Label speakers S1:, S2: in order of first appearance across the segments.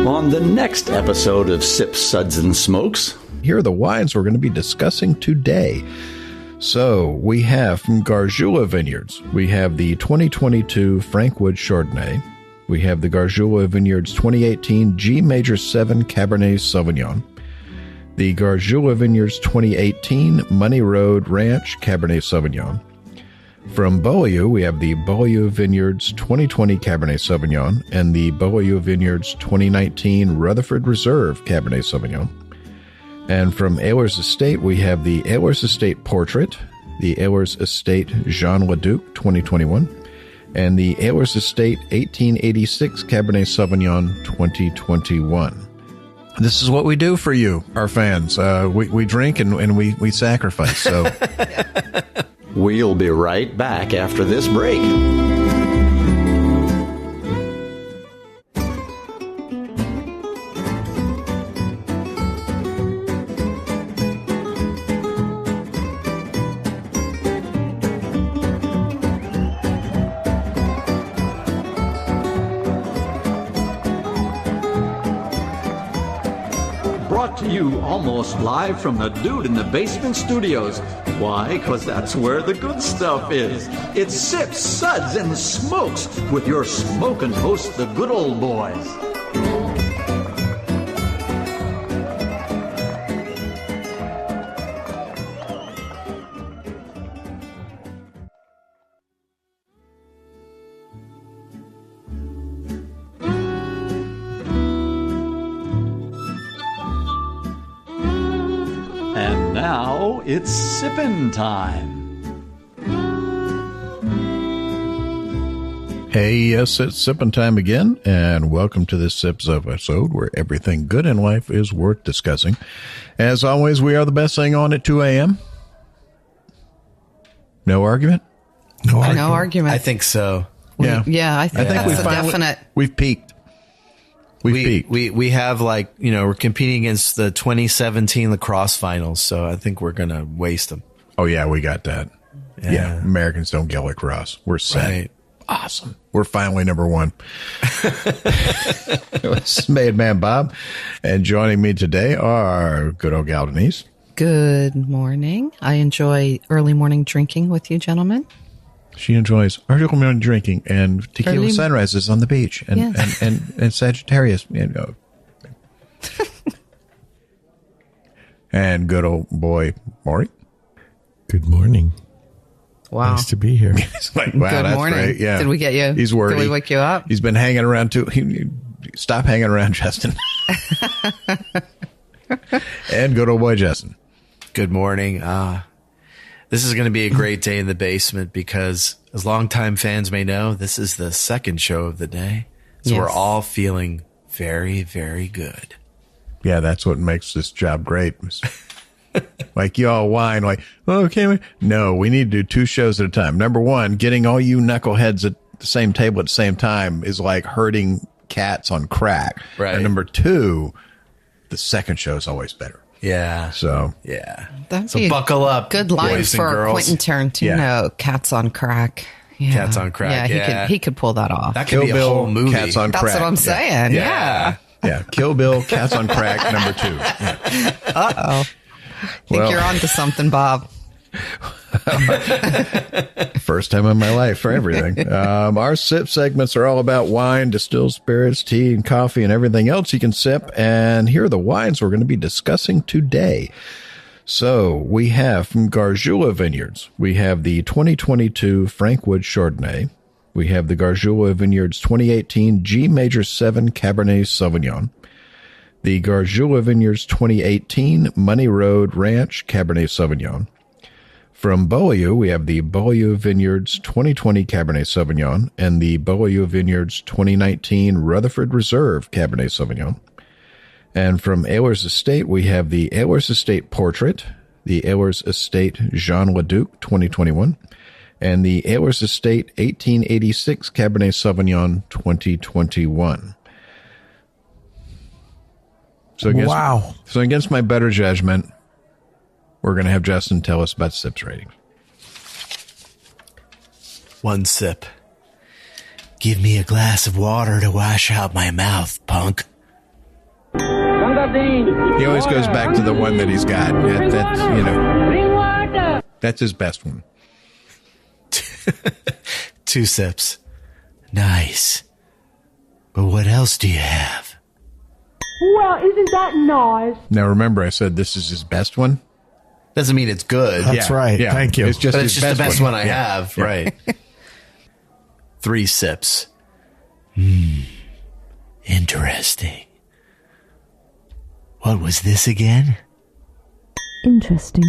S1: on the next episode of Sips, Suds, and Smokes.
S2: Here are the wines we're going to be discussing today. So we have from Gargiulo Vineyards, we have the 2022 Frankwood Chardonnay. We have the Gargiulo Vineyards 2018 G Major 7 Cabernet Sauvignon. The Gargiulo Vineyards 2018 Money Road Ranch Cabernet Sauvignon. From Beaulieu, we have the Beaulieu Vineyards 2020 Cabernet Sauvignon and the Beaulieu Vineyards 2019 Rutherford Reserve Cabernet Sauvignon. And from Ehlers Estate, we have the Ehlers Estate Portrait, the Ehlers Estate Jean Leduc 2021, and the Ehlers Estate 1886 Cabernet Sauvignon 2021. This is what we do for you, our fans. We drink and we sacrifice. So
S1: we'll be right back after this break. To you almost live from the Dude in the Basement Studios. Why? Because that's where the good stuff is. It's Sips, Suds, and Smokes with your smoking host, the good old boys. Now it's sippin' time.
S2: Hey, yes, it's sippin' time again, and welcome to this Sips episode where everything good in life is worth discussing. As always, we are the best thing on at 2 a.m. No argument?
S3: No argument.
S4: I think so.
S3: I think that's
S2: we
S3: a
S2: finally,
S3: definite.
S2: We've peaked.
S4: We have, like, you know, we're competing against the 2017 lacrosse finals, so I think we're going to waste them.
S2: Oh, yeah, we got that. Yeah. Americans don't get lacrosse. We're set.
S4: Right.
S2: Awesome. We're finally number one. It's Made Man Bob, and joining me today are good old gal Denise.
S3: Good morning. I enjoy early morning drinking with you, gentlemen.
S2: She enjoys early morning drinking and tequila sunrises on the beach and Sagittarius. And good old boy Maury.
S5: Good morning.
S3: Wow.
S5: Nice to be here.
S2: It's like, wow,
S3: good
S2: that's
S3: morning.
S2: great. Yeah.
S3: Did we get you?
S2: He's worried.
S3: Did we wake you up?
S2: He's been hanging around too. Stop hanging around, Justin. And good old boy Justin.
S4: Good morning. This is going to be a great day in the basement because, as longtime fans may know, this is the second show of the day. So We're all feeling very, very good.
S2: Yeah, that's what makes this job great. Like, you all whine like, oh, okay. No, we need to do 2 shows at a time. Number one, getting all you knuckleheads at the same table at the same time is like herding cats on crack.
S4: Right.
S2: And number 2, the second show is always better.
S4: Yeah.
S2: So,
S4: yeah.
S3: That'd
S4: So
S3: be
S4: buckle up.
S3: Good line
S4: boys and
S3: for
S4: girls.
S3: Quentin Tarantino. Cats on crack. Yeah.
S4: Cats on crack.
S3: Yeah, he could pull that off.
S4: That could be a whole movie.
S2: Cats on
S3: That's
S2: crack.
S3: what I'm saying. Yeah.
S2: Yeah. Kill Bill, Cats on Crack, number 2. Yeah.
S3: Uh-oh. I think you're onto something, Bob.
S2: First time in my life for everything. Our sip segments are all about wine, distilled spirits, tea, and coffee, and everything else you can sip. And here are the wines we're going to be discussing today. So we have from Gargiulo Vineyards, we have the 2022 Frankwood Chardonnay. We have the Gargiulo Vineyards 2018 G Major 7 Cabernet Sauvignon. The Gargiulo Vineyards 2018 Money Road Ranch Cabernet Sauvignon. From Beaulieu, we have the Beaulieu Vineyards 2020 Cabernet Sauvignon and the Beaulieu Vineyards 2019 Rutherford Reserve Cabernet Sauvignon. And from Ehlers Estate, we have the Ehlers Estate Portrait, the Ehlers Estate Jean Leduc 2021, and the Ehlers Estate 1886 Cabernet Sauvignon 2021. So against my better judgment, we're going to have Justin tell us about sips ratings.
S4: 1 sip. Give me a glass of water to wash out my mouth, punk.
S2: He always goes back to the one that he's got. That's, that's his best one.
S4: 2 sips. Nice. But what else do you have?
S6: Well, isn't that nice?
S2: Now, remember, I said this is his best one?
S4: Doesn't mean it's good.
S5: That's right.
S2: Yeah.
S5: Thank you.
S2: It's just,
S4: But it's just the best one I
S2: Yeah.
S4: have. Right. 3 sips. Interesting. What was this again?
S6: Interesting.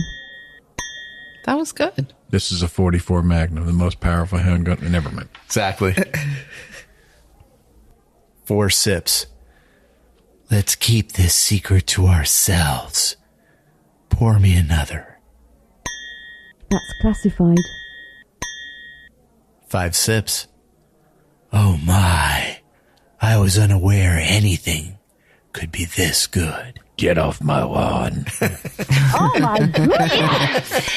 S3: That was good.
S2: This is a 44 Magnum, the most powerful handgun. Never mind.
S4: Exactly. 4 sips. Let's keep this secret to ourselves. Pour me another.
S6: That's classified.
S4: 5 sips. Oh my. I was unaware anything could be this good.
S2: Get off my lawn.
S6: Oh my goodness!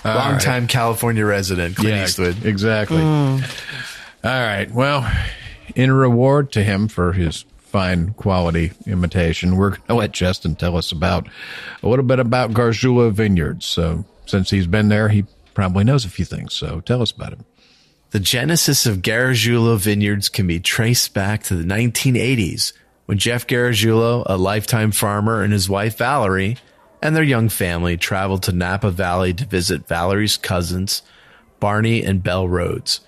S4: Longtime California resident, Clint Eastwood.
S2: Exactly. All right. Well, in reward to him for his fine quality imitation, we're going to let Justin tell us about a little bit about Gargiulo Vineyards. So since he's been there, he probably knows a few things. So tell us about him.
S4: The genesis of Gargiulo Vineyards can be traced back to the 1980s when Jeff Gargiulo, a lifetime farmer, and his wife Valerie and their young family traveled to Napa Valley to visit Valerie's cousins, Barney and Belle Rhodes.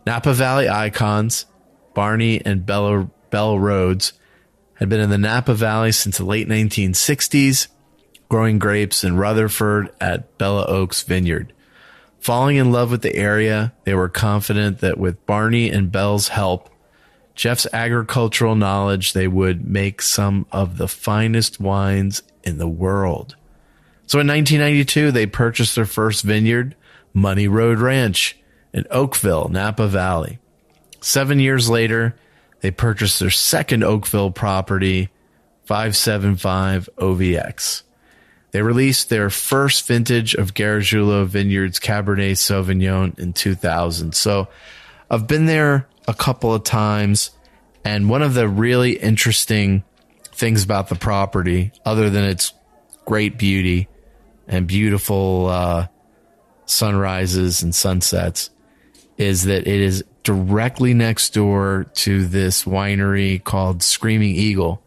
S4: Napa Valley icons, Barney and Belle Rhodes, had been in the Napa Valley since the late 1960s, growing grapes in Rutherford at Bella Oaks Vineyard. Falling in love with the area, they were confident that with Barney and Belle's help, Jeff's agricultural knowledge, they would make some of the finest wines in the world. So in 1992, they purchased their first vineyard, Money Road Ranch, in Oakville, Napa Valley. 7 years later, they purchased their second Oakville property, 575 OVX. They released their first vintage of Gargiulo Vineyards Cabernet Sauvignon in 2000. So I've been there a couple of times, and one of the really interesting things about the property, other than its great beauty and beautiful sunrises and sunsets, is that it is directly next door to this winery called Screaming Eagle,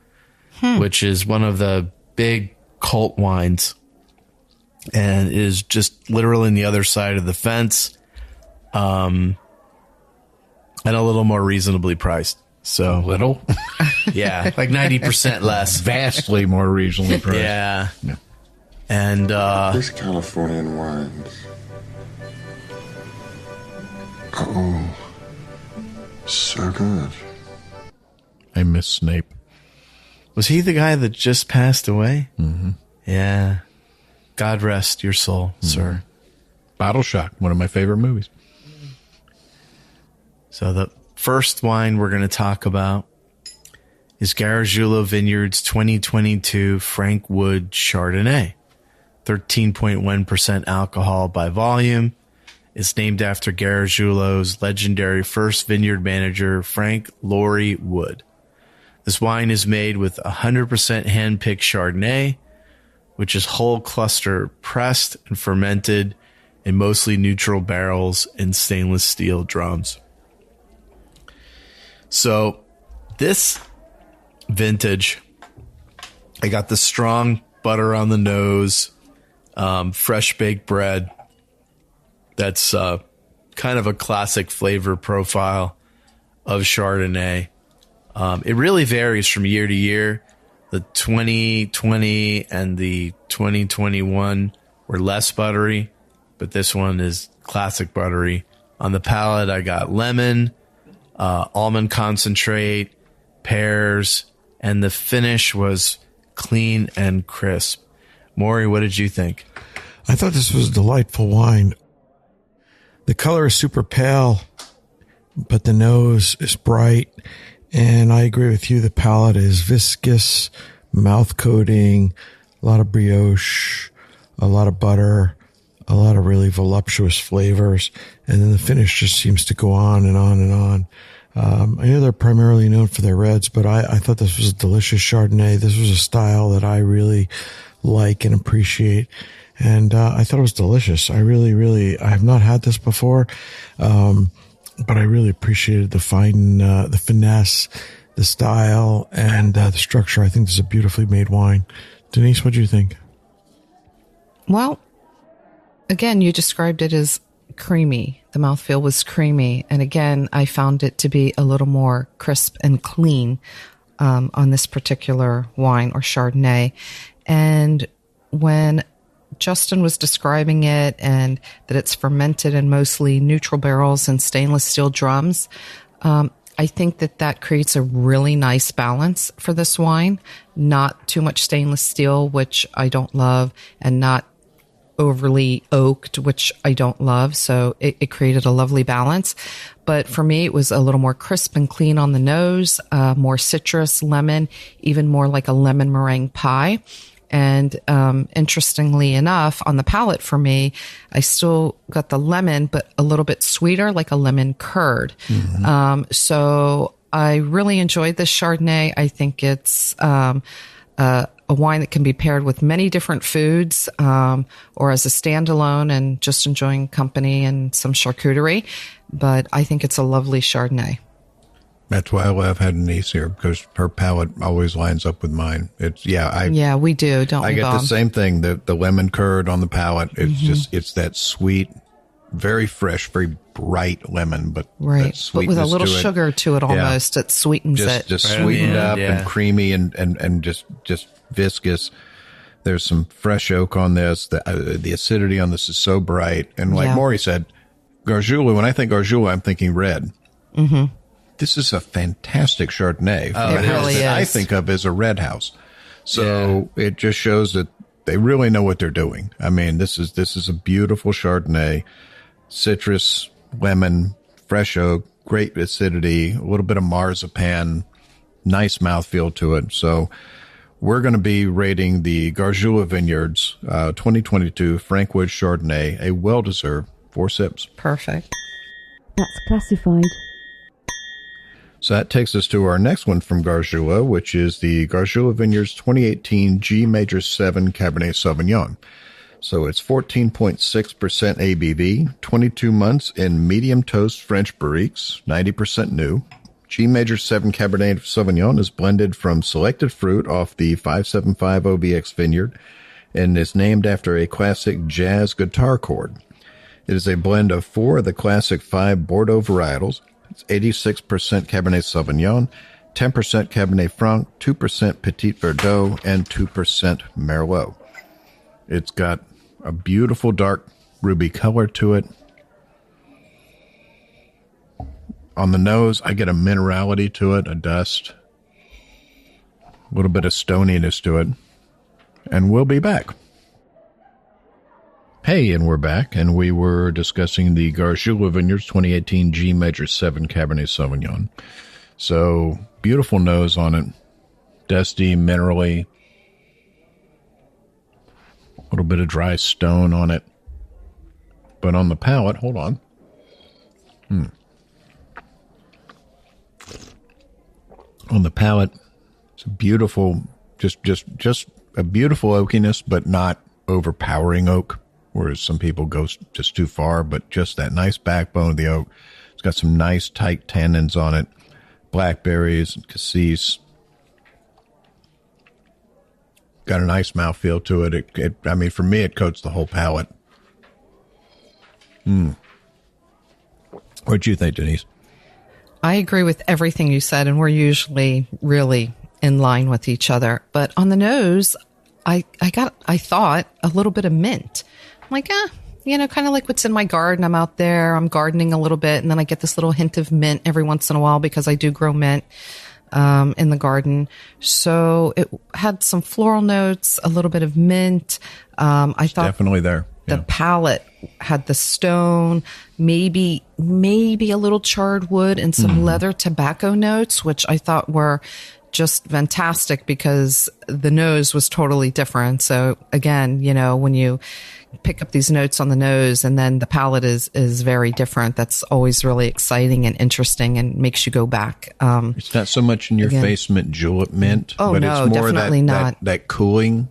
S4: which is one of the big cult wines, and it is just literally on the other side of the fence, and a little more reasonably priced. So
S2: Little?
S4: yeah, like 90% less.
S2: Vastly more regionally priced.
S4: Yeah. And
S7: These Californian wines. Oh, so good.
S2: I miss Snape.
S4: was he the guy that just passed away? Mm-hmm. Yeah. God rest your soul, sir.
S2: Bottle Shock, one of my favorite movies.
S4: So the first wine we're going to talk about is Gargiulo Vineyards 2022 Frank Wood Chardonnay. 13.1% alcohol by volume. It's named after Gargiulo's legendary first vineyard manager, Frank Laurie Wood. This wine is made with 100% hand-picked Chardonnay, which is whole cluster pressed and fermented in mostly neutral barrels in stainless steel drums. So this vintage, I got the strong butter on the nose, fresh baked bread. That's kind of a classic flavor profile of Chardonnay. It really varies from year to year. The 2020 and the 2021 were less buttery, but this one is classic buttery. On the palate, I got lemon, almond concentrate, pears, and the finish was clean and crisp. Maury, what did you think?
S5: I thought this was a delightful wine. The color is super pale, but the nose is bright. And I agree with you. The palate is viscous, mouth coating, a lot of brioche, a lot of butter, a lot of really voluptuous flavors. And then the finish just seems to go on and on and on. I know they're primarily known for their reds, but I thought this was a delicious Chardonnay. This was a style that I really like and appreciate. And I thought it was delicious. I have not had this before, but I really appreciated the finesse, the style, and the structure. I think this is a beautifully made wine. Denise, what do you think?
S3: Well, again, you described it as creamy. The mouthfeel was creamy. And again, I found it to be a little more crisp and clean on this particular wine or Chardonnay. And when Justin was describing it and that it's fermented in mostly neutral barrels and stainless steel drums, I think that creates a really nice balance for this wine. Not too much stainless steel, which I don't love, and not overly oaked, which I don't love. So it created a lovely balance. But for me, it was a little more crisp and clean on the nose, more citrus, lemon, even more like a lemon meringue pie. And interestingly enough, on the palate for me, I still got the lemon, but a little bit sweeter, like a lemon curd. Mm-hmm. So I really enjoyed this Chardonnay. I think it's a wine that can be paired with many different foods, or as a standalone and just enjoying company and some charcuterie. But I think it's a lovely Chardonnay.
S2: That's why I love having Denise here, because her palate always lines up with mine.
S3: Yeah, we do, don't we,
S2: I get
S3: Bob?
S2: the same thing, the lemon curd on the palate. It's it's that sweet, very fresh, very bright lemon, but
S3: right,
S2: that sweetness
S3: but with a little
S2: to it.
S3: Sugar to it almost. It sweetens it.
S2: Just sweetened up and creamy and just viscous. There's some fresh oak on this. The acidity on this is so bright. And like Maury said, Gargiulo, when I think Gargiulo, I'm thinking red. Mm-hmm. This is a fantastic Chardonnay.
S3: It really is.
S2: I think of as a red house. So it just shows that they really know what they're doing. I mean, this is a beautiful Chardonnay, citrus, lemon, fresh oak, great acidity, a little bit of marzipan, nice mouthfeel to it. So we're going to be rating the Gargiulo Vineyards 2022 Frankwood Chardonnay, a well-deserved 4 sips.
S3: Perfect.
S6: That's classified.
S2: So that takes us to our next one from Gargiulo, which is the Gargiulo Vineyards 2018 G Major 7 Cabernet Sauvignon. So it's 14.6% ABV, 22 months in medium toast French barriques, 90% new. G Major 7 Cabernet Sauvignon is blended from selected fruit off the 575 OBX vineyard and is named after a classic jazz guitar chord. It is a blend of 4 of the classic 5 Bordeaux varietals. It's 86% Cabernet Sauvignon, 10% Cabernet Franc, 2% Petit Verdot, and 2% Merlot. It's got a beautiful dark ruby color to it. On the nose, I get a minerality to it, a dust, a little bit of stoniness to it. And we'll be back. Hey, and we're back, and we were discussing the Gargiulo Vineyards 2018 G Major 7 Cabernet Sauvignon. So, beautiful nose on it, dusty, minerally, a little bit of dry stone on it. But on the palate, hold on. On the palate, it's a beautiful, just a beautiful oakiness, but not overpowering oak. Whereas some people go just too far, but just that nice backbone of the oak. It's got some nice tight tannins on it, blackberries and cassis. Got a nice mouthfeel to it. I mean, for me, it coats the whole palate. What do you think, Denise?
S3: I agree with everything you said, and we're usually really in line with each other. But on the nose, I thought a little bit of mint. I'm like, kind of like what's in my garden. I'm out there, I'm gardening a little bit, and then I get this little hint of mint every once in a while because I do grow mint in the garden. So it had some floral notes, a little bit of mint. I thought
S2: definitely there.
S3: The palate had the stone, maybe a little charred wood and some leather tobacco notes, which I thought were just fantastic because the nose was totally different. So again, when you pick up these notes on the nose, and then the palate is very different. That's always really exciting and interesting and makes you go back.
S2: It's not so much in your face julep mint,
S3: but
S2: no,
S3: it's more
S2: that cooling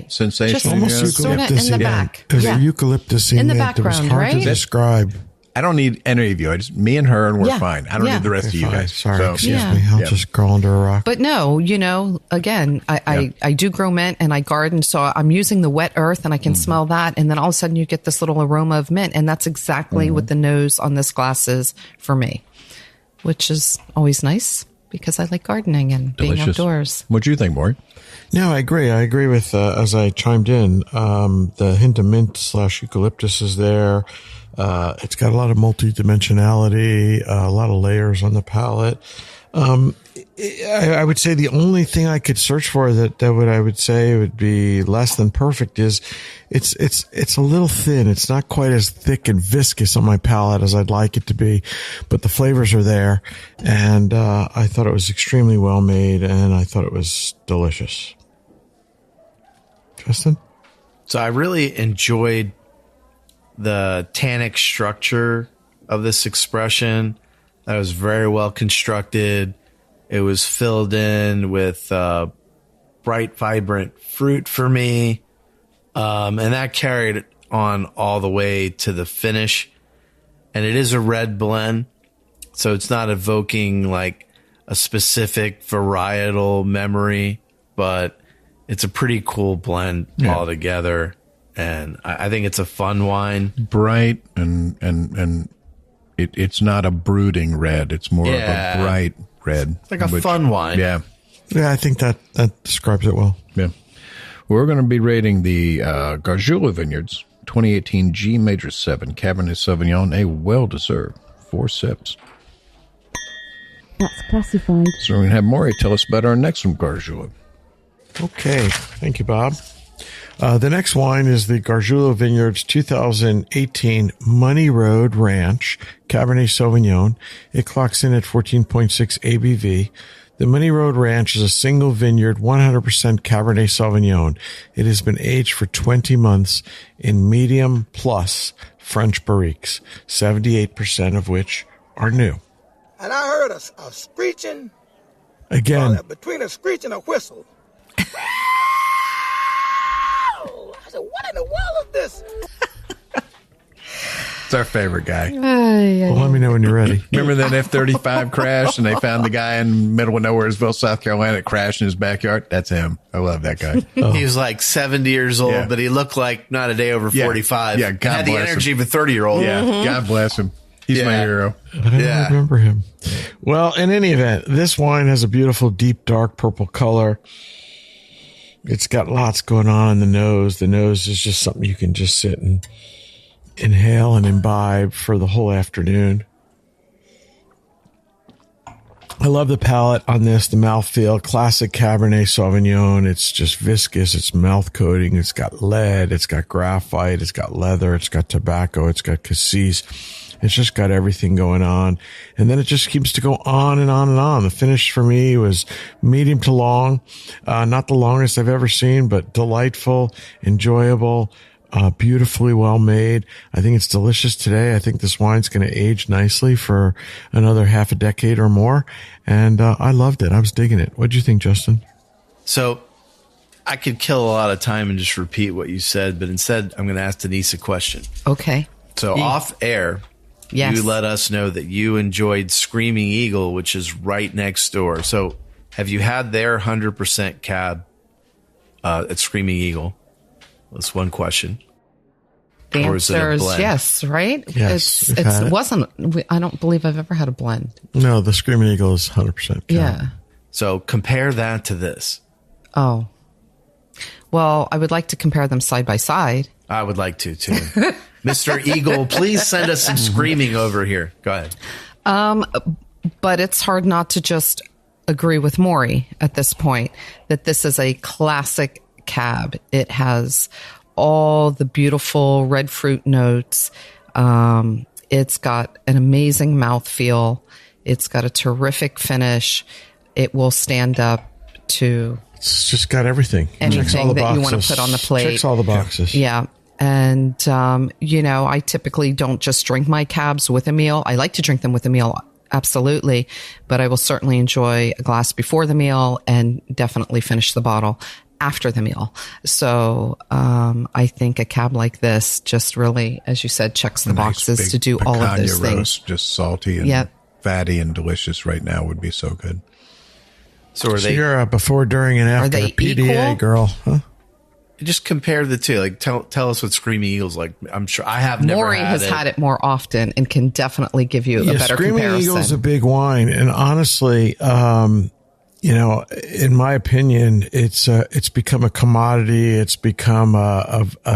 S2: sensation.
S3: Just almost eucalyptus in the back.
S5: There's a eucalyptus in the background, hard to describe.
S2: I don't need any of you. Me and her, and we're fine. I don't need the rest of you guys.
S5: Sorry, excuse me. I'll just crawl under a rock.
S3: But no, again, I do grow mint and I garden, so I'm using the wet earth and I can smell that. And then all of a sudden you get this little aroma of mint. And that's exactly what the nose on this glass is for me, which is always nice because I like gardening and being outdoors.
S2: What do you think, Maury?
S5: No, I agree. I agree with, as I chimed in, the hint of mint / eucalyptus is there. It's got a lot of multidimensionality, a lot of layers on the palate. I would say the only thing I could search for I would say would be less than perfect is it's a little thin. It's not quite as thick and viscous on my palate as I'd like it to be, but the flavors are there. And, I thought it was extremely well made and I thought it was delicious. Justin?
S4: So I really enjoyed the tannic structure of this expression. That was very well constructed. It was filled in with bright, vibrant fruit for me. And that carried on all the way to the finish. And it is a red blend, so it's not evoking like a specific varietal memory, but it's a pretty cool blend altogether. And I think it's a fun wine.
S2: Bright and it's not a brooding red. It's more of a bright red.
S4: It's like a fun wine.
S2: Yeah.
S5: Yeah, I think that describes it well.
S2: Yeah. We're going to be rating the Gargiulo Vineyards 2018 G Major 7 Cabernet Sauvignon, a well-deserved 4 sips.
S6: That's classified.
S2: So we're going to have Maury tell us about our next one, Gargiulo.
S5: Okay. Thank you, Bob. The next wine is the Gargiulo Vineyards 2018 Money Road Ranch Cabernet Sauvignon. It clocks in at 14.6 ABV. The Money Road Ranch is a single vineyard, 100% Cabernet Sauvignon. It has been aged for 20 months in medium plus French barriques, 78% of which are new.
S8: And I heard a screeching.
S5: Again.
S8: Between a screech and a whistle. I said, what in the world is this?
S2: It's our favorite guy.
S5: Well, let me know when you're ready.
S2: Remember that F-35 crash and they found the guy in the middle of Nowheresville, South Carolina, that crashed in his backyard? That's him. I love that guy.
S4: He was like 70 years old, but he looked like not a day over 45.
S2: Yeah, God
S4: had the
S2: bless
S4: energy
S2: him.
S4: of a 30-year-old.
S2: Yeah, God bless him. He's my hero.
S5: I don't remember him. Well, in any event, this wine has a beautiful, deep, dark purple color. It's got lots going on in the nose. The nose is just something you can just sit and inhale and imbibe for the whole afternoon. I love the palate on this, the mouthfeel. Classic Cabernet Sauvignon. It's just viscous. It's mouth coating. It's got lead. It's got graphite. It's got leather. It's got tobacco. It's got cassis. It's just got everything going on. And then it just keeps to go on and on and on. The finish for me was medium to long. Not the longest I've ever seen, but delightful, enjoyable, beautifully well made. I think it's delicious today. I think this wine's going to age nicely for another half a decade or more. And I loved it. I was digging it. What do you think, Justin?
S4: So I could kill a lot of time and just repeat what you said, but instead I'm going to ask Denise a question.
S3: Okay.
S4: So off air, you let us know that you enjoyed Screaming Eagle, which is right next door. So have you had their 100% cab at Screaming Eagle? That's one question.
S3: The answer is yes, right?
S5: Yes.
S3: It wasn't, I don't believe I've ever had a blend.
S5: No, the Screaming Eagle is 100% cab.
S3: Yeah.
S4: So compare that to this.
S3: Oh. Well, I would like to compare them side by side.
S4: I would like to, too. Mr. Eagle, please send us some screaming over here. Go ahead.
S3: But it's hard not to just agree with Maury at this point that this is a classic cab. It has all the beautiful red fruit notes. It's got an amazing mouthfeel. It's got a terrific finish. It will stand up to
S5: It's just got everything.
S3: anything that you want to put on the plate.
S5: Checks all the boxes.
S3: Yeah. And, I typically don't just drink my cabs with a meal. I like to drink them with a meal, absolutely. But I will certainly enjoy a glass before the meal and definitely finish the bottle after the meal. So I think a cab like this just really, as you said, checks the boxes to do all of those things.
S2: Just salty and fatty and delicious right now would be so good.
S4: So are
S5: So
S4: they
S5: you're a before, during, and after
S3: they
S5: PDA
S3: equal?
S5: girl, huh?
S4: just compare the two? Like tell us what Screaming Eagle's like. I'm sure I have never
S3: Maury has had it more often and can definitely give you a better
S5: Screaming
S3: comparison.
S5: Eagle's a big wine, and honestly, in my opinion, it's become a commodity. It's become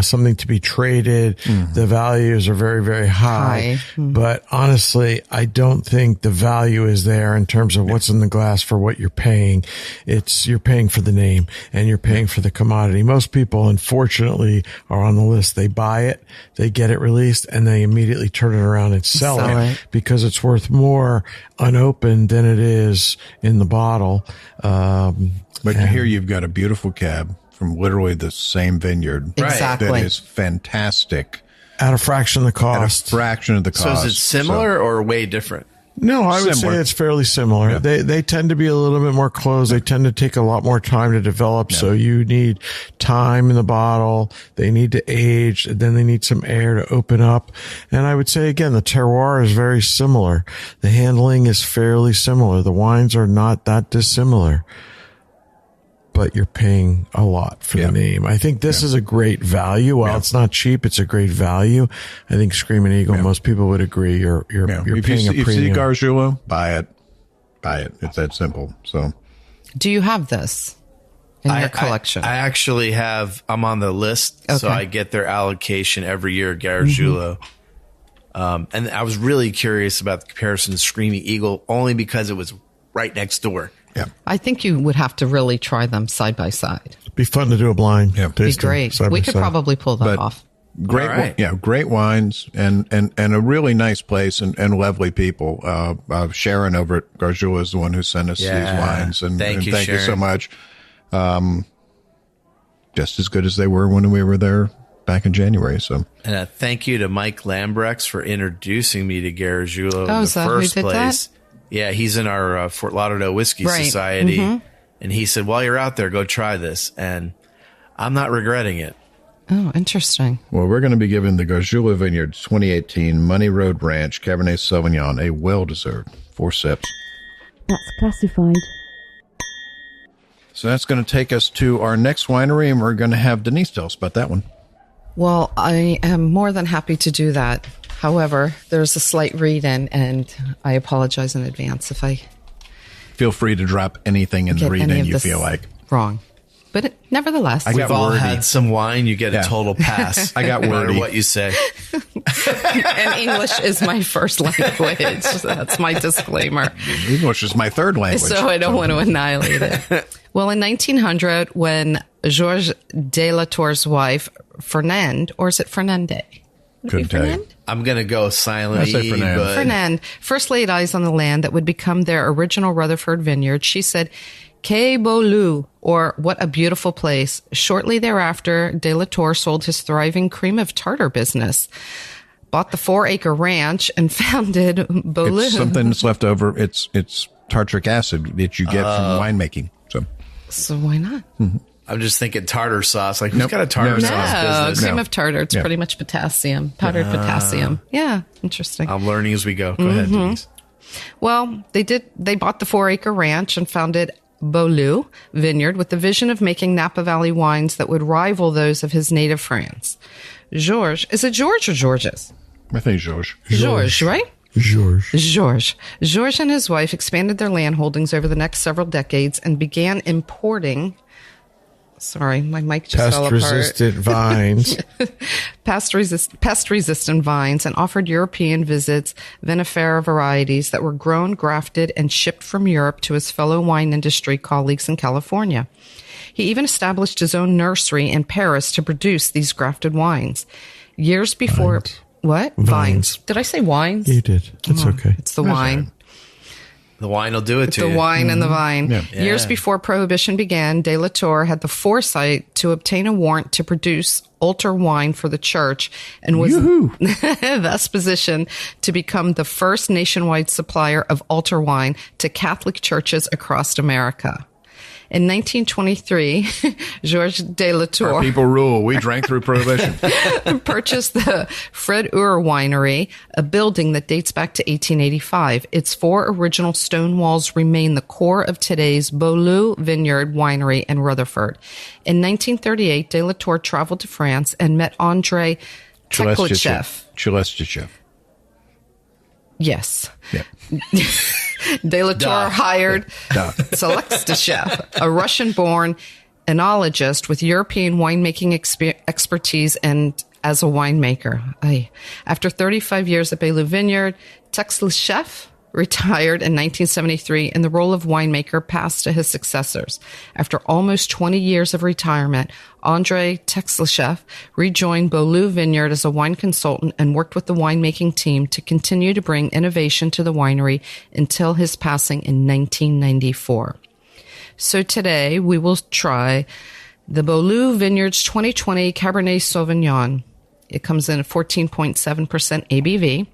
S5: something to be traded. The values are very, very high. But honestly, I don't think the value is there in terms of what's in the glass for what you're paying. You're paying for the name and you're paying for the commodity. Most people, unfortunately, are on the list. They buy it, they get it released, and they immediately turn it around and sell it because it's worth more unopened than it is in the bottle.
S2: But here you've got a beautiful cab from literally the same vineyard.
S3: Exactly.
S2: That is fantastic.
S5: At a fraction of the cost.
S2: At a fraction of the cost.
S4: So is it similar or way different?
S5: No, I would
S2: Similar.
S5: say it's fairly similar.
S2: Yeah.
S5: They tend to be a little bit more closed. They tend to take a lot more time to develop. So you need time in the bottle. They need to age. And then they need some air to open up. And I would say, again, the terroir is very similar. The handling is fairly similar. The wines are not that dissimilar. But you're paying a lot for the name. I think this is a great value. While it's not cheap, it's a great value. I think Screaming Eagle, most people would agree. You're
S2: If
S5: paying a
S2: you see
S5: premium.
S2: Gargiulo, buy it. Buy it. It's that simple. So
S3: Do you have this in your collection?
S4: I actually have. I'm on the list, so I get their allocation every year. Gargiulo. And I was really curious about the comparison to Screaming Eagle, only because it was right next door.
S2: yeah.
S3: I think you would have to really try them side by side.
S5: It'd be fun to do a blind.
S2: Yeah.
S3: Be
S5: tasting
S3: great.
S5: side
S3: We
S5: by
S3: could
S5: side.
S3: probably pull that
S2: But-
S3: off.
S2: Great,
S4: All right.
S2: Great wines and a really nice place and lovely people. Sharon over at Gargiulo is the one who sent us these wines, and
S4: Thank you,
S2: thank you so
S4: Sharon.
S2: much. Just as good as they were when we were there back in January. So
S4: And thank you to Mike Lambrex for introducing me to Gargiulo in
S3: is
S4: the
S3: that who
S4: first
S3: did that?
S4: place. Yeah, he's in our Fort Lauderdale Whiskey
S3: Right.
S4: Society, and he said, "While you're out there, go try this." And I'm not regretting it.
S3: Oh, interesting.
S2: well, we're going to be giving the Gargiulo Vineyards 2018 Money Road Ranch Cabernet Sauvignon a well-deserved 4 sips.
S6: That's classified.
S2: So that's going to take us to our next winery, and we're going to have Denise tell us about that one.
S3: Well, I am more than happy to do that. However, there's a slight read-in, and I apologize in advance if I
S2: Feel free to drop anything in the
S3: get any
S2: reading
S3: of
S2: you
S3: this
S2: feel like.
S3: wrong. But nevertheless,
S2: I got
S4: We've all
S2: wordy.
S4: had some wine. You get
S2: Yeah.
S4: a total pass.
S2: I got
S4: no matter
S2: wordy.
S4: what you say.
S3: and English is my first language. That's my disclaimer.
S2: English is my third language.
S3: So I don't want to annihilate it. Well, in 1900, when Georges de la Tour's wife, Fernand, or is it Fernande?
S2: Couldn't tell you.
S4: I'm going to go silent.
S2: I say Fernand.
S4: But
S3: Fernand first laid eyes on the land that would become their original Rutherford vineyard. She said, "Que Beaulieu," or "what a beautiful place." Shortly thereafter, de la Tour sold his thriving cream of tartar business, bought the 4-acre ranch, and founded Beaulieu.
S2: It's something that's left over. It's tartaric acid that you get from winemaking.
S3: So why not?
S4: I'm just thinking tartar sauce. Like, who's got a tartar
S2: No,
S4: sauce
S3: No,
S4: business?
S3: cream of tartar. It's pretty much potassium, powdered potassium. Yeah, interesting.
S4: I'm learning as we go. Go ahead, Denise.
S3: Well, they bought the 4-acre ranch and founded Beaulieu Vineyard with the vision of making Napa Valley wines that would rival those of his native France. Georges, is it George or Georges?
S2: I think Georges.
S3: Georges, right?
S5: Georges.
S3: Georges and his wife expanded their land holdings over the next several decades and began importing. Sorry, my mic just fell apart.
S5: Pest-resistant vines.
S3: Pest-resistant vines and offered European visits vinifera varieties that were grown, grafted, and shipped from Europe to his fellow wine industry colleagues in California. He even established his own nursery in Paris to produce these grafted wines. Years before...
S5: Vines.
S3: What?
S5: Vines.
S3: Did I say wines?
S5: You did. It's okay.
S3: It's the wine.
S4: The wine will do it to you.
S3: The wine and the vine.
S2: Yeah.
S3: Years before Prohibition began, de la Tour had the foresight to obtain a warrant to produce altar wine for the church and was thus positioned to become the first nationwide supplier of altar wine to Catholic churches across America. In 1923, Georges de la Tour...
S2: Our people rule. We drank through Prohibition.
S3: purchased the Fred Ur Winery, a building that dates back to 1885. Its 4 original stone walls remain the core of today's Beaulieu Vineyard Winery in Rutherford. In 1938, de la Tour traveled to France and met André
S2: Chelestichev.
S3: Yes.
S2: Yeah.
S3: De la Tour hired Chelestichev, a Russian-born enologist with European winemaking expertise and as a winemaker. After 35 years at Beaulieu Vineyard, Chelestichev retired in 1973 and the role of winemaker passed to his successors. After almost 20 years of retirement, André Chelestichev rejoined Beaulieu Vineyard as a wine consultant and worked with the winemaking team to continue to bring innovation to the winery until his passing in 1994. So today we will try the Beaulieu Vineyards 2020 Cabernet Sauvignon. It comes in at 14.7% ABV.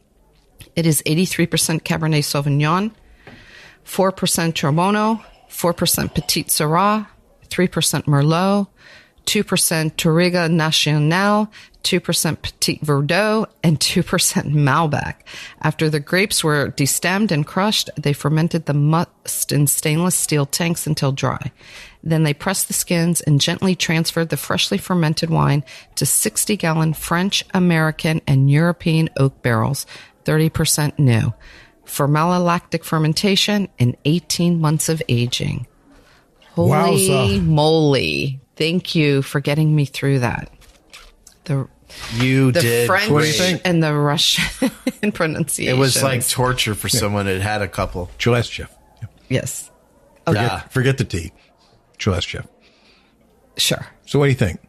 S3: It is 83% Cabernet Sauvignon, 4% Charbonneau, 4% Petit Syrah, 3% Merlot, 2% Touriga Nacional, 2% Petit Verdot, and 2% Malbec. After the grapes were destemmed and crushed, they fermented the must in stainless steel tanks until dry. Then they pressed the skins and gently transferred the freshly fermented wine to 60-gallon French, American, and European oak barrels, 30% new, for malolactic fermentation and 18 months of aging. Holy
S5: Wowza.
S3: moly. Thank you for getting me through that. The
S4: did
S3: French
S4: great.
S3: and the Russian pronunciation.
S4: It was like torture for someone that had a couple.
S2: Chelestichev.
S3: Yes.
S2: Forget the T. Chelestichev.
S3: Sure.
S2: So what do you think?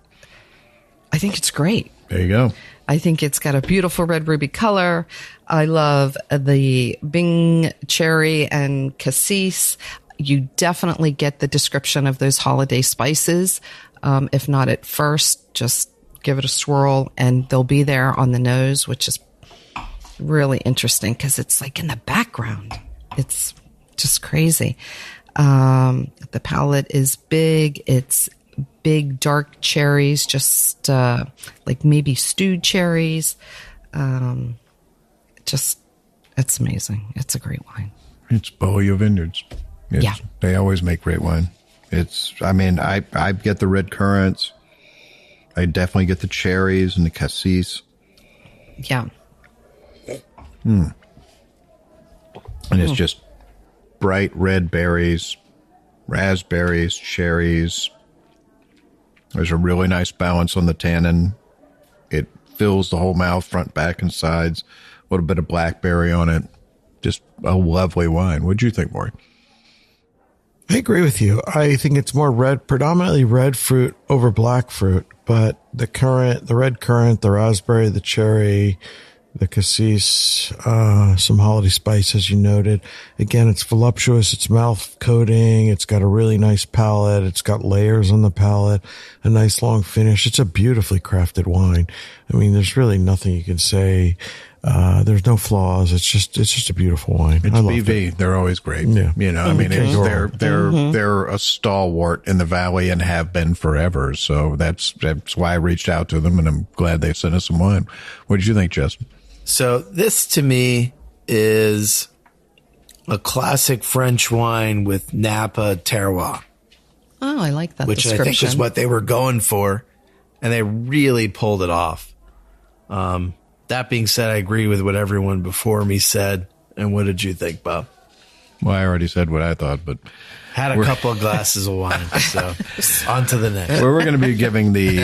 S3: I think it's great.
S2: There you go.
S3: I think it's got a beautiful red ruby color. I love the Bing cherry and cassis. You definitely get the description of those holiday spices. If not at first, just give it a swirl and they'll be there on the nose, which is really interesting because it's like in the background. It's just crazy. The palate is big. It's big dark cherries, just like maybe stewed cherries. It's amazing. It's a great wine.
S2: It's Beaulieu Vineyards. They always make great wine. I get the red currants. I definitely get the cherries and the cassis.
S3: Yeah.
S2: And it's just bright red berries, raspberries, cherries. There's a really nice balance on the tannin. It fills the whole mouth, front, back, and sides. A little bit of blackberry on it. Just a lovely wine. What'd you think, Maury?
S5: I agree with you. I think it's more predominantly red fruit over black fruit, but the red currant, the raspberry, the cherry, the cassis, some holiday spice, as you noted. Again, it's voluptuous. It's mouth coating. It's got a really nice palate. It's got layers on the palate, a nice long finish. It's a beautifully crafted wine. I mean, there's really nothing you can say. There's no flaws. It's just a beautiful wine.
S2: It's
S5: I love
S2: BV.
S5: it.
S2: They're always great.
S5: Yeah.
S2: They're a stalwart in the valley and have been forever. So that's why I reached out to them, and I'm glad they sent us some wine. What did you think, Justin?
S4: So this to me is a classic French wine with Napa terroir.
S3: Oh, I like that
S4: which
S3: description.
S4: I think is what they were going for, and they really pulled it off. That being said, I agree with what everyone before me said. And what did you think, Bob?
S2: Well, I already said what I thought, but
S4: had a couple of glasses of wine. So on to the next.
S2: Well, we're going to be giving the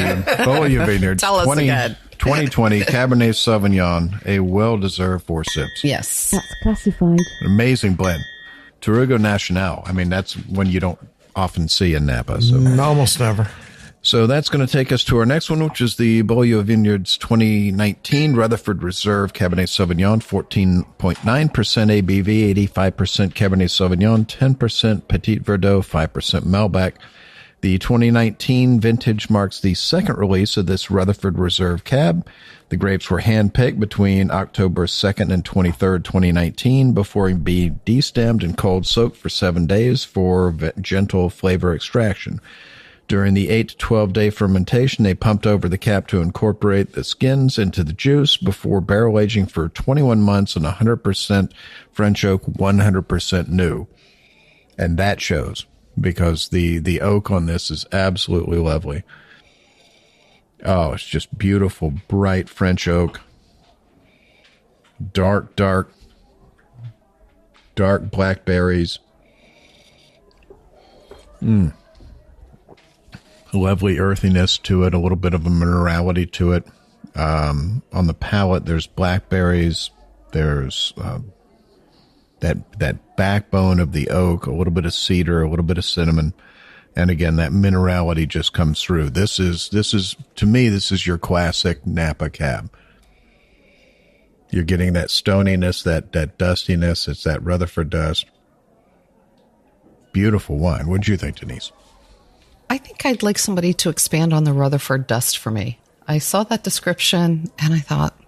S2: Beaulieu Vineyards 2020 Cabernet Sauvignon a well-deserved 4 sips.
S3: Yes.
S6: That's classified.
S2: An amazing blend. Touriga Nacional. I mean, that's one you don't often see in Napa. So
S5: Almost never.
S2: So that's going to take us to our next one, which is the Beaulieu Vineyards 2019 Rutherford Reserve Cabernet Sauvignon, 14.9% ABV, 85% Cabernet Sauvignon, 10% Petit Verdot, 5% Malbec. The 2019 vintage marks the second release of this Rutherford Reserve Cab. The grapes were hand-picked between October 2nd and 23rd, 2019, before being destemmed and cold soaked for 7 days for gentle flavor extraction. During the 8 to 12-day fermentation, they pumped over the cap to incorporate the skins into the juice before barrel aging for 21 months on 100% French oak, 100% new. And that shows, because the oak on this is absolutely lovely. Oh, it's just beautiful, bright French oak. Dark blackberries. Lovely earthiness to it, a little bit of a minerality to it. On the palate, there's blackberries. There's that backbone of the oak, a little bit of cedar, a little bit of cinnamon. And again, that minerality just comes through. This is to me, this is your classic Napa Cab. You're getting that stoniness, that dustiness. It's that Rutherford dust. Beautiful wine. What did you think, Denise?
S3: I think I'd like somebody to expand on the Rutherford dust for me. I saw that description and I thought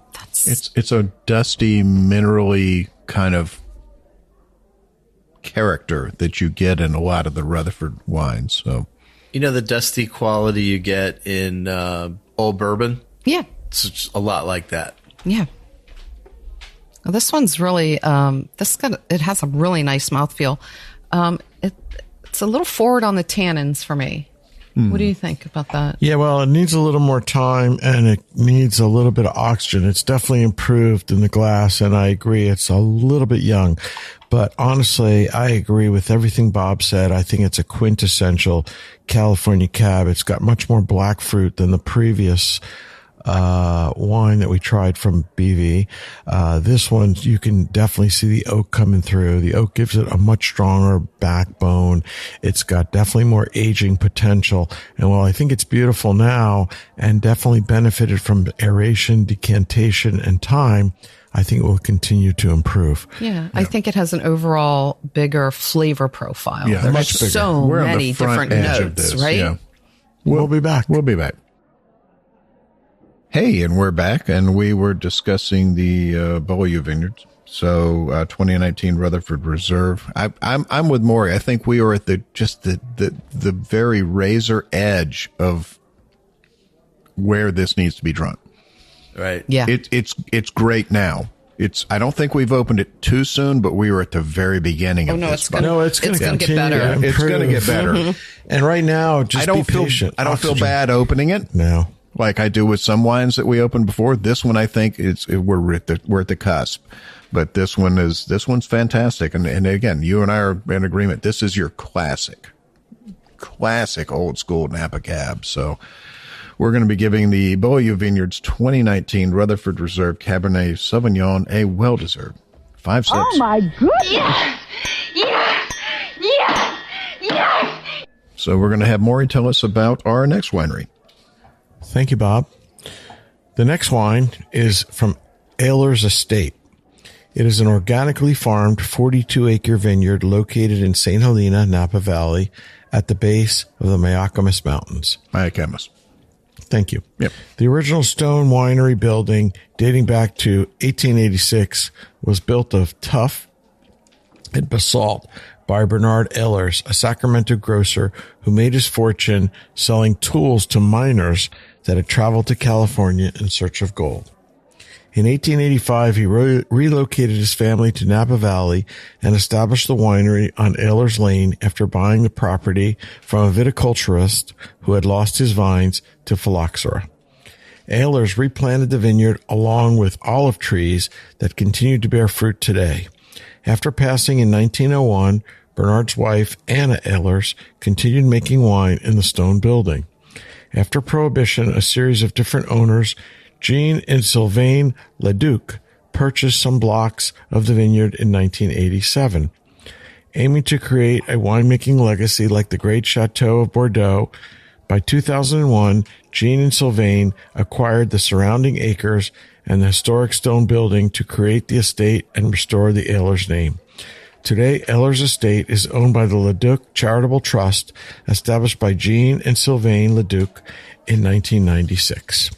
S3: it's
S2: a dusty, minerally kind of character that you get in a lot of the Rutherford wines. So,
S4: the dusty quality you get in old bourbon?
S3: Yeah.
S4: It's a lot like that.
S3: Yeah. Well, this one's really, it has a really nice mouthfeel. It's a little forward on the tannins for me. What do you think about that?
S5: Yeah, well, it needs a little more time and it needs a little bit of oxygen. It's definitely improved in the glass, and I agree it's a little bit young. But honestly, I agree with everything Bob said. I think it's a quintessential California Cab. It's got much more black fruit than the previous wine that we tried from BV. This one, you can definitely see the oak coming through. The oak gives it a much stronger backbone. It's got definitely more aging potential. And while I think it's beautiful now and definitely benefited from aeration, decantation, and time, I think it will continue to improve.
S3: Yeah, I think it has an overall bigger flavor profile.
S2: Yeah,
S3: There's
S2: much bigger.
S3: so
S2: We're on
S3: many
S2: the front
S3: different
S2: edge of
S3: notes,
S2: this,
S3: right?
S2: Yeah.
S5: We'll be back.
S2: We'll be back. Hey, and we're back, and we were discussing the Beaulieu Vineyards. So 2019 Rutherford Reserve. I'm with Maury. I think we are at the very razor edge of where this needs to be drunk.
S4: Right.
S3: Yeah.
S2: It's great now. I don't think we've opened it too soon, but we were at the very beginning of this.
S3: It's going to get better.
S2: Yeah, it's going to get better.
S5: And right now, just be patient.
S2: I don't feel bad opening it.
S5: No.
S2: Like I do with some wines that we opened before. This one, I think we're at the cusp. But this one's fantastic. And again, you and I are in agreement. This is your classic old school Napa Cab. So we're going to be giving the Beaulieu Vineyards 2019 Rutherford Reserve Cabernet Sauvignon a well-deserved 5 sips.
S6: Oh my goodness!
S9: Yes!
S2: So we're going to have Maury tell us about our next winery.
S5: Thank you, Bob. The next wine is from Ehlers Estate. It is an organically farmed 42-acre vineyard located in St. Helena, Napa Valley, at the base of the Mayacamas Mountains.
S2: Mayacamas.
S5: Thank you.
S2: Yep.
S5: The original stone winery building, dating back to 1886, was built of tuff and basalt by Bernard Ehlers, a Sacramento grocer who made his fortune selling tools to miners that had traveled to California in search of gold. In 1885, he relocated his family to Napa Valley and established the winery on Ehlers Lane after buying the property from a viticulturist who had lost his vines to phylloxera. Ehlers replanted the vineyard along with olive trees that continue to bear fruit today. After passing in 1901, Bernard's wife, Anna Ehlers, continued making wine in the stone building. After Prohibition, a series of different owners, Jean and Sylvain Leducq, purchased some blocks of the vineyard in 1987. Aiming to create a winemaking legacy like the great Chateau of Bordeaux, By 2001, Jean and Sylvain acquired the surrounding acres and the historic stone building to create the estate and restore the Ehlers name. Today, Ehlers Estate is owned by the Leducq Charitable Trust, established by Jean and Sylvain Leducq in 1996.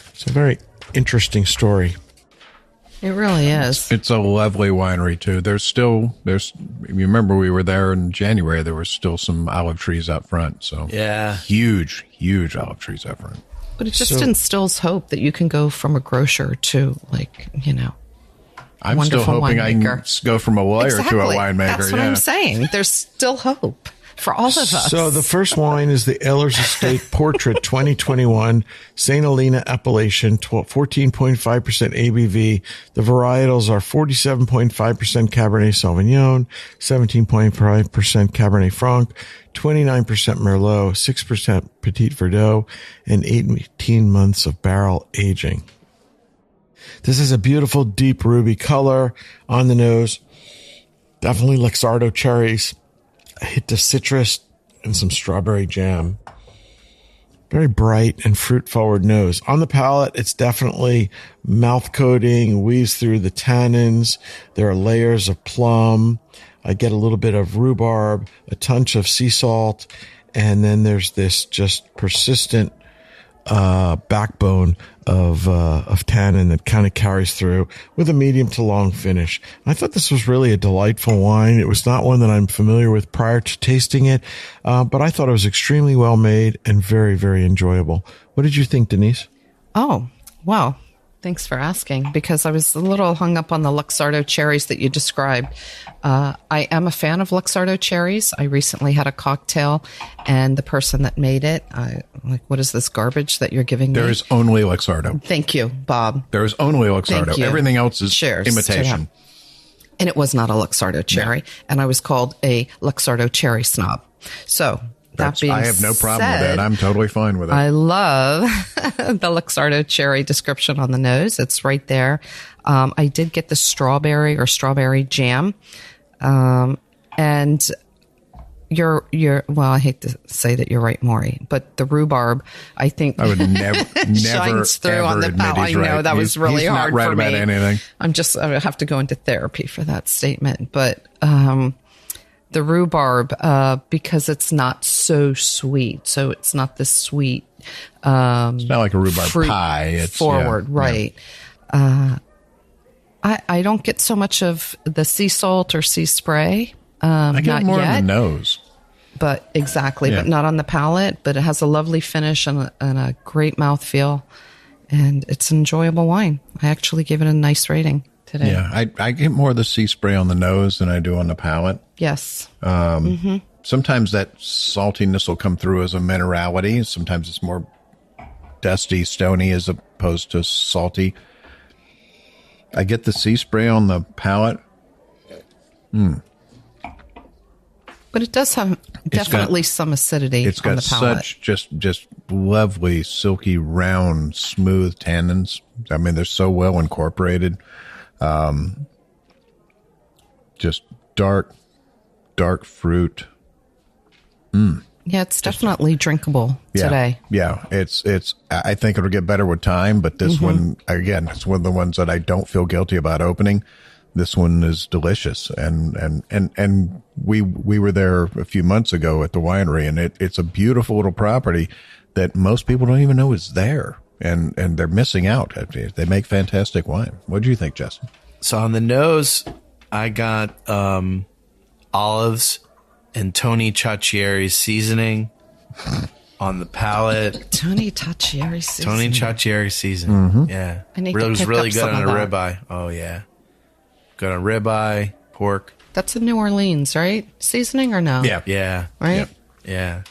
S5: It's a very interesting story.
S3: It really is.
S2: It's a lovely winery too. You remember we were there in January, there were still some olive trees out front. So
S4: yeah,
S2: huge olive trees out front.
S3: But it just instills hope that you can go from a grocer to
S2: I'm still hoping I can go from a lawyer to a winemaker.
S3: That's what I'm saying. There's still hope for all of us.
S5: So the first wine is the Ehlers Estate Portrait 2021 St. Helena appellation, 14.5% ABV. The varietals are 47.5% Cabernet Sauvignon, 17.5% Cabernet Franc, 29% Merlot, 6% Petit Verdot, and 18 months of barrel aging. This is a beautiful, deep ruby color on the nose. Definitely Luxardo cherries, a hint of citrus, and some strawberry jam. Very bright and fruit-forward nose. On the palate, it's definitely mouth coating, weaves through the tannins. There are layers of plum. I get a little bit of rhubarb, a touch of sea salt, and then there's this just persistent backbone of tannin that kind of carries through with a medium to long finish. I thought this was really a delightful wine. It was not one that I'm familiar with prior to tasting it, but I thought it was extremely well made and very, very enjoyable. What did you think, Denise?
S3: Oh, wow. Thanks for asking, because I was a little hung up on the Luxardo cherries that you described. I am a fan of Luxardo cherries. I recently had a cocktail, and the person that made it, what is this garbage that you're giving me?
S2: There is only Luxardo.
S3: Thank you, Bob.
S2: There is only Luxardo. Everything else is imitation.
S3: And it was not a Luxardo cherry, and I was called a Luxardo cherry snob. So that being
S2: I have no problem with that. I'm totally fine with it.
S3: I love the Luxardo cherry description on the nose. It's right there. I did get the strawberry jam. And well, I hate to say that you're right, Maury, but the rhubarb, I think
S2: I would never
S3: shines through on the palate. I know that was really hard
S2: for me.
S3: He's not right about anything. I have to go into therapy for that statement, but, the rhubarb, because it's not so sweet. So it's not this sweet,
S2: it's not like a rhubarb pie. It's
S3: forward. Right. Yeah. I don't get so much of the sea salt or sea spray.
S2: I get more on the nose.
S3: But not on the palate, but it has a lovely finish and a great mouthfeel, and it's an enjoyable wine. I actually give it a nice rating today.
S2: Yeah. I get more of the sea spray on the nose than I do on the palate.
S3: Yes.
S2: Sometimes that saltiness will come through as a minerality. Sometimes it's more dusty, stony as opposed to salty. I get the sea spray on the palate.
S3: But it does have definitely some acidity on the palate.
S2: It's got such just lovely, silky, round, smooth tannins. I mean, they're so well incorporated. Just dark fruit.
S3: Yeah, it's definitely drinkable today.
S2: Yeah, it's. I think it'll get better with time, but this one, again, it's one of the ones that I don't feel guilty about opening. This one is delicious, and we were there a few months ago at the winery, and it's a beautiful little property that most people don't even know is there, and they're missing out. They make fantastic wine. What do you think, Justin?
S4: So on the nose, I got olives and Tony Chachieri's seasoning. On the palate,
S3: Tony Chachieri seasoning.
S4: Yeah,
S3: it
S4: was really good on a ribeye. Oh yeah, good on ribeye, pork.
S3: That's in New Orleans, right? Seasoning or no?
S4: Yeah.
S3: Right?
S4: Yeah.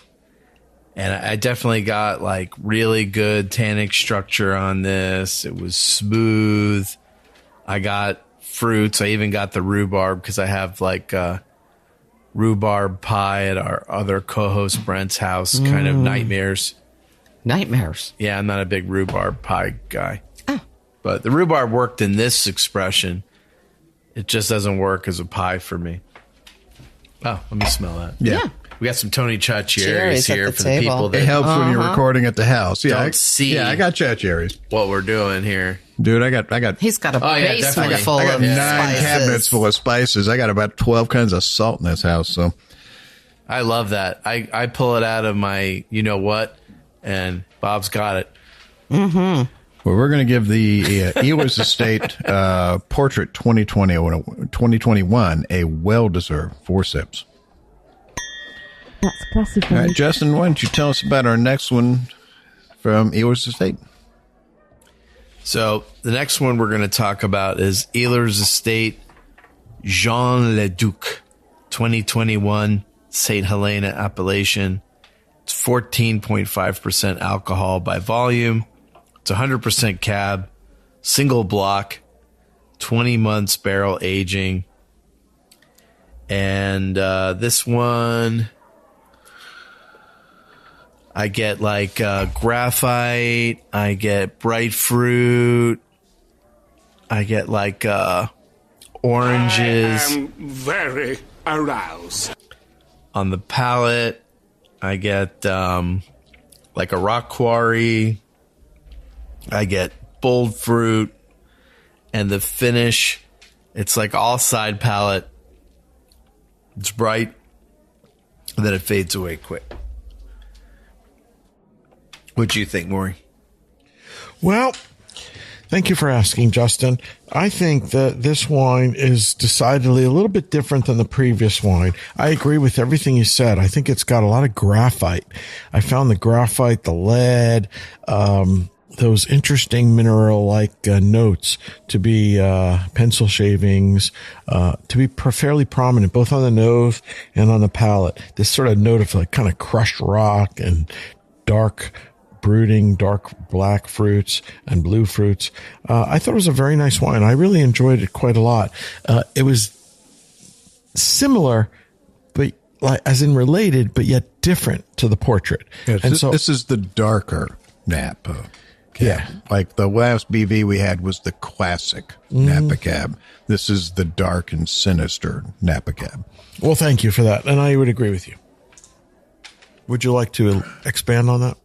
S4: And I definitely got like really good tannic structure on this. It was smooth. I got fruits. I even got the rhubarb because I have like rhubarb pie at our other co-host Brent's house. Kind of nightmares. Yeah, I'm not a big rhubarb pie guy.
S3: Oh.
S4: But the rhubarb worked in this expression. It just doesn't work as a pie for me. Oh, let me smell that.
S2: Yeah.
S4: We got some Tony Chacheris
S3: Cherries at
S4: here
S3: the
S4: for
S3: table.
S4: the people that
S2: It helps when you're recording at the house. Yeah,
S4: don't see
S2: Yeah, I got Chacheris.
S4: what we're doing here.
S2: Dude, I got
S3: He's got a basement
S4: definitely.
S3: full
S2: I got
S3: of
S2: 9
S3: spices.
S2: cabinets full of spices. I got about 12 kinds of salt in this house. So
S4: I love that. I pull it out of my you-know-what, and Bob's got it.
S2: well, we're going to give the Ehlers Estate Portrait 2021 a well-deserved 4 sips.
S6: That's classified.
S2: All right, Justin, why don't you tell us about our next one from Ehlers Estate?
S4: So the next one we're going to talk about is Ehlers Estate Jean Leduc 2021 St. Helena appellation. It's 14.5% alcohol by volume. It's 100% cab, single block, 20 months barrel aging. And this one, I get like graphite, I get bright fruit, I get like oranges.
S10: I am very aroused.
S4: On the palate, I get like a rock quarry, I get bold fruit, and the finish, it's like all side palate. It's bright, and then it fades away quick. What do you think, Maury?
S5: Well, thank you for asking, Justin. I think that this wine is decidedly a little bit different than the previous wine. I agree with everything you said. I think it's got a lot of graphite. I found the graphite, the lead, those interesting mineral-like notes to be pencil shavings, to be fairly prominent, both on the nose and on the palate. This sort of note of like kind of crushed rock and dark brooding, dark black fruits and blue fruits. I thought it was a very nice wine. I really enjoyed it quite a lot. It was similar, but like as in related, but yet different to the Portrait.
S2: Yeah,
S5: and
S2: this is the darker Napa.
S5: Yeah.
S2: Like the last BV we had was the classic Napa Cab. This is the dark and sinister Napa Cab.
S5: Well, thank you for that. And I would agree with you. Would you like to expand on that?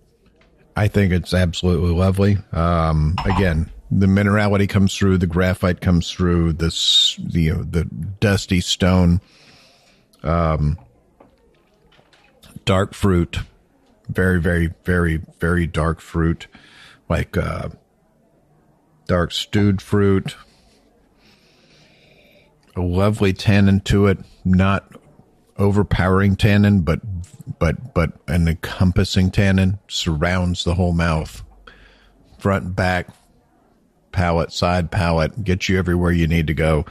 S2: I think it's absolutely lovely. Again, the minerality comes through, the graphite comes through, the dusty stone, dark fruit, very, very, very, very dark fruit, like dark stewed fruit, a lovely tannin to it, not overpowering tannin, but an encompassing tannin, surrounds the whole mouth, front, back, palate, side palate, gets you everywhere you need to go.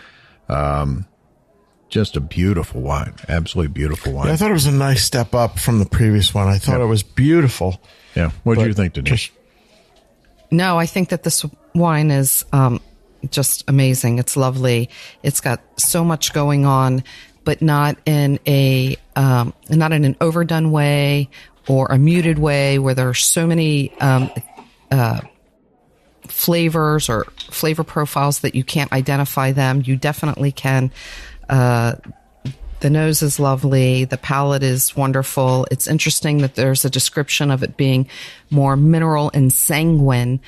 S2: Just a beautiful wine, absolutely beautiful wine.
S5: Yeah, I thought it was a nice step up from the previous one. I thought it was beautiful.
S2: Yeah, what do you think, Denise?
S3: No, I think that this wine is just amazing. It's lovely. It's got so much going on, but not in an overdone way or a muted way where there are so many flavors or flavor profiles that you can't identify them. You definitely can. The nose is lovely. The palate is wonderful. It's interesting that there's a description of it being more mineral and sanguine,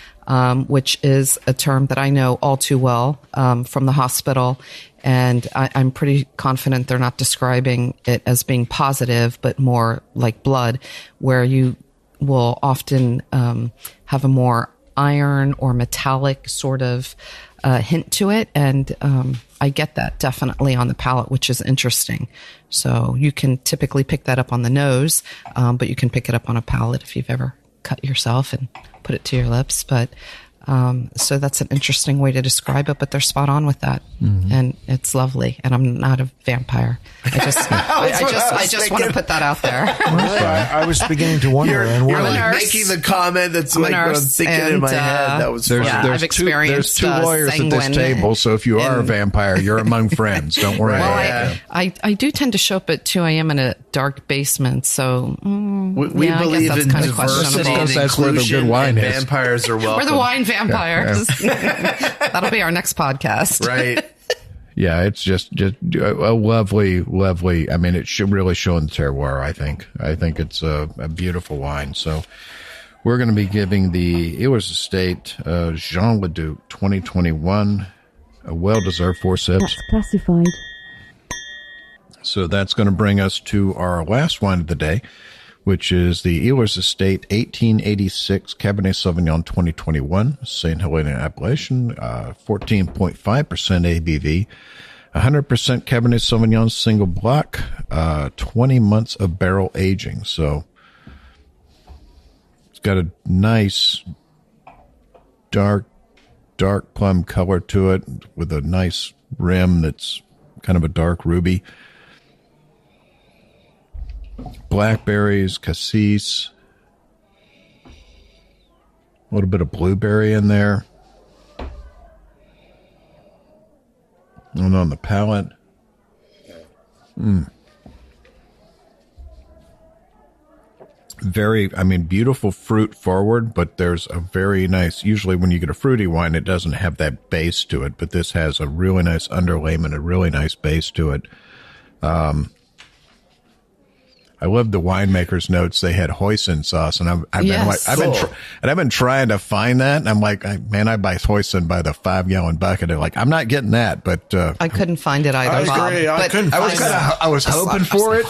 S3: which is a term that I know all too well from the hospital. And I'm pretty confident they're not describing it as being positive, but more like blood, where you will often have a more iron or metallic sort of hint to it. And I get that definitely on the palate, which is interesting. So you can typically pick that up on the nose, but you can pick it up on a palate if you've ever cut yourself and put it to your lips. But so that's an interesting way to describe it, but they're spot on with that. Mm-hmm. And it's lovely. And I'm not a vampire. I just want to put that out there.
S5: I was beginning to wonder.
S4: You're like making the comment that's like what I'm thinking in my head. That was
S2: there's two lawyers at this table, so if you are a vampire, you're among friends. Don't worry about it.
S3: I do tend to show up at 2 a.m. in a dark basement, so
S4: we believe in diversity and
S2: that's where the good wine is.
S4: Vampires are welcome.
S3: We're the wine vampires. That'll be our next podcast.
S4: Right.
S2: Yeah, it's just a lovely. I mean, it should really show in the terroir. I think it's a beautiful wine. So we're going to be giving the Ehlers Estate Jean Leduc 2021 a well-deserved 4 sips.
S6: That's classified.
S2: So that's going to bring us to our last wine of the day, which is the Ehlers Estate 1886 Cabernet Sauvignon 2021, St. Helena appellation, 14.5% ABV, 100% Cabernet Sauvignon single block, 20 months of barrel aging. So it's got a nice dark plum color to it with a nice rim that's kind of a dark ruby. Blackberries, cassis, a little bit of blueberry in there. And on the palate, beautiful fruit forward, but there's a very nice, usually when you get a fruity wine, it doesn't have that base to it, but this has a really nice underlayment, a really nice base to it. I love the winemaker's notes. They had hoisin sauce, and I've been trying to find that. And I'm like, man, I buy hoisin by the 5-gallon bucket. They're like, I'm not getting that, but
S3: I couldn't find it either.
S5: I agree.
S2: I was hoping for it.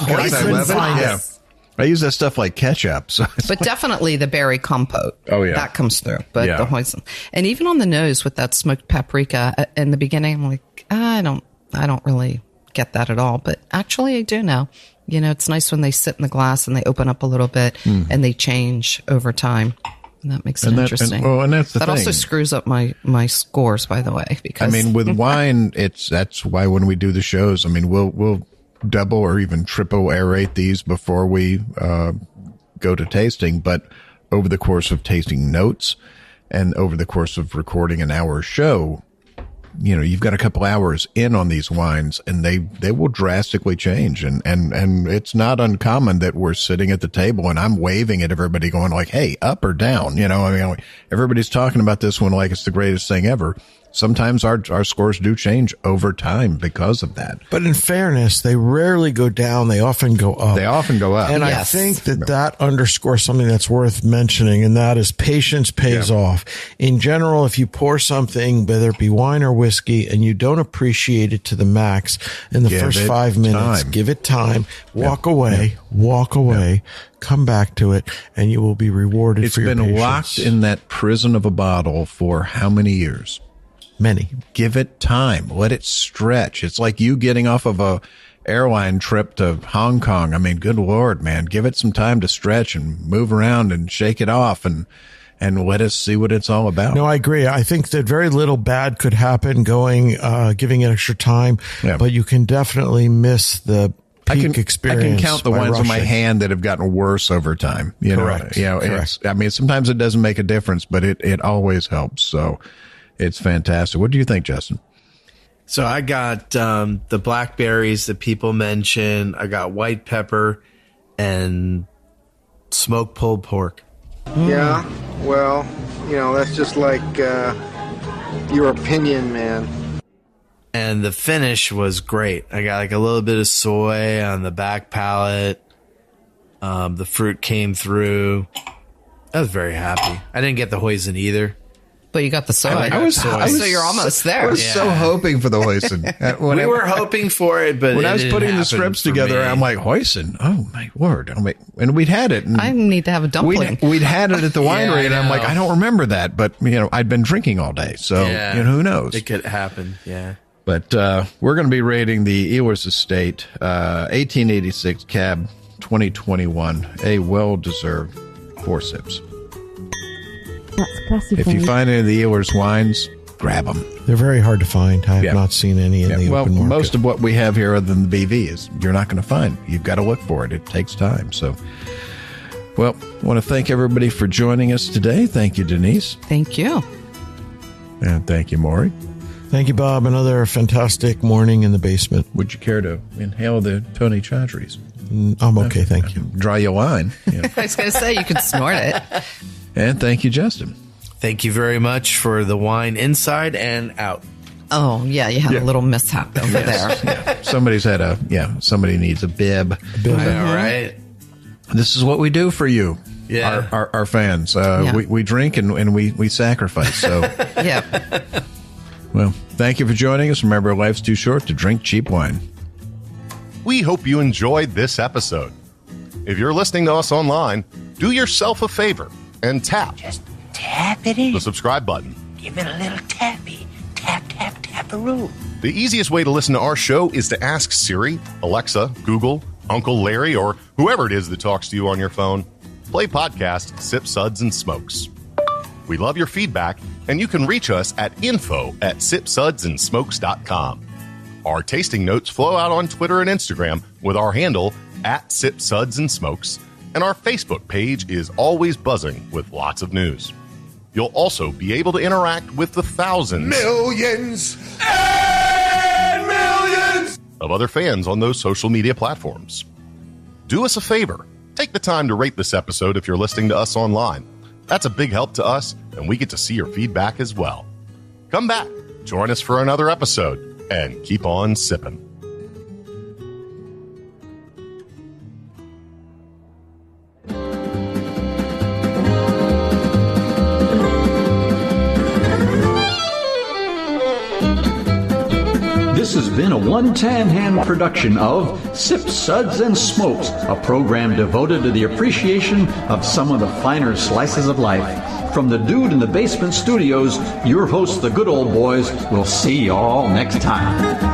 S2: I use that stuff like ketchup. So
S3: but definitely the berry compote.
S2: Oh yeah,
S3: that comes through. But the hoisin, and even on the nose with that smoked paprika in the beginning, I'm like, I don't really get that at all. But actually, I do now. You know, it's nice when they sit in the glass and they open up a little bit and they change over time. And that makes it interesting.
S2: And that's the thing.
S3: That also screws up my scores, by the way. Because
S2: with wine, that's why when we do the shows, we'll double or even triple aerate these before we go to tasting. But over the course of tasting notes and over the course of recording an hour show, you've got a couple hours in on these wines and they will drastically change. And it's not uncommon that we're sitting at the table and I'm waving at everybody going like, hey, up or down, everybody's talking about this one like it's the greatest thing ever. Sometimes our scores do change over time because of that.
S5: But in fairness, they rarely go down. They often go up. And I think that underscores something that's worth mentioning, and that is patience pays off. In general, if you pour something, whether it be wine or whiskey, and you don't appreciate it to the max in the first 5 minutes, give it time, walk away, come back to it, and you will be rewarded for your patience.
S2: It's been locked in that prison of a bottle for how many years?
S5: Many.
S2: Give it time. Let it stretch. It's like you getting off of a airline trip to Hong Kong. Good Lord, man. Give it some time to stretch and move around and shake it off and let us see what it's all about.
S5: No, I agree. I think that very little bad could happen giving it extra time, but you can definitely miss the peak experience.
S2: I can count the ones on my hand that have gotten worse over time.
S5: Correct.
S2: Sometimes it doesn't make a difference, but it always helps. So it's fantastic. What do you think, Justin?
S4: So I got the blackberries that people mention. I got white pepper and smoked pulled pork.
S11: Yeah, well, that's just like your opinion, man.
S4: And the finish was great. I got like a little bit of soy on the back palate. The fruit came through. I was very happy. I didn't get the hoisin either.
S3: But you got the soy. So you're almost there.
S2: I was so hoping for the hoisin.
S4: We were hoping for it, but
S2: when I was putting the strips together, I'm like, hoisin? Oh, my word. And we'd had it.
S3: I need to have a dumpling.
S2: We'd had it at the winery, and I'm like, I don't remember that. But, I'd been drinking all day. So, who knows?
S4: It could happen, yeah.
S2: But we're going to be rating the Ehlers Estate 1886 Cab 2021, a well-deserved 4 sips.
S6: That's classified.
S2: If you find any of the Ehlers wines, grab them.
S5: They're very hard to find. I have not seen any in the open market.
S2: Most of what we have here other than the BV is you're not going to find. You've got to look for it. It takes time. So, I want to thank everybody for joining us today. Thank you, Denise.
S3: Thank you.
S2: And thank you, Maury.
S5: Thank you, Bob. Another fantastic morning in the basement.
S2: Would you care to inhale the Tony Chaudhry's?
S5: I'm okay, thank you.
S2: Draw you a line.
S3: I was going to say, you could snort it.
S2: And thank you, Justin.
S4: Thank you very much for the wine inside and out.
S3: Oh, yeah, you had a little mishap over there.
S2: Yeah. Somebody needs a bib.
S4: All right.
S2: This is what we do for you.
S4: Yeah.
S2: Our fans. We drink and we sacrifice. So,
S3: Yeah.
S2: well, thank you for joining us. Remember, life's too short to drink cheap wine.
S12: We hope you enjoyed this episode. If you're listening to us online, do yourself a favor and tap
S13: Tappity.
S12: the subscribe button.
S13: Give it a little tappy. Tap, tap, tap-a-roo.
S12: The easiest way to listen to our show is to ask Siri, Alexa, Google, Uncle Larry, or whoever it is that talks to you on your phone. Play podcast Sip Suds and Smokes. We love your feedback, and you can reach us at info@sipsudsandsmokes.com. Our tasting notes flow out on Twitter and Instagram with our handle @SipSudsAndSmokes, and our Facebook page is always buzzing with lots of news. You'll also be able to interact with the thousands,
S10: Millions and millions
S12: of other fans on those social media platforms. Do us a favor. Take the time to rate this episode if you're listening to us online. That's a big help to us, and we get to see your feedback as well. Come back, join us for another episode, and keep on sipping.
S1: This has been a One Tan Hand production of Sip Suds and Smokes, a program devoted to the appreciation of some of the finer slices of life. From the Dude in the Basement Studios, your hosts, the Good Old Boys, will see y'all next time.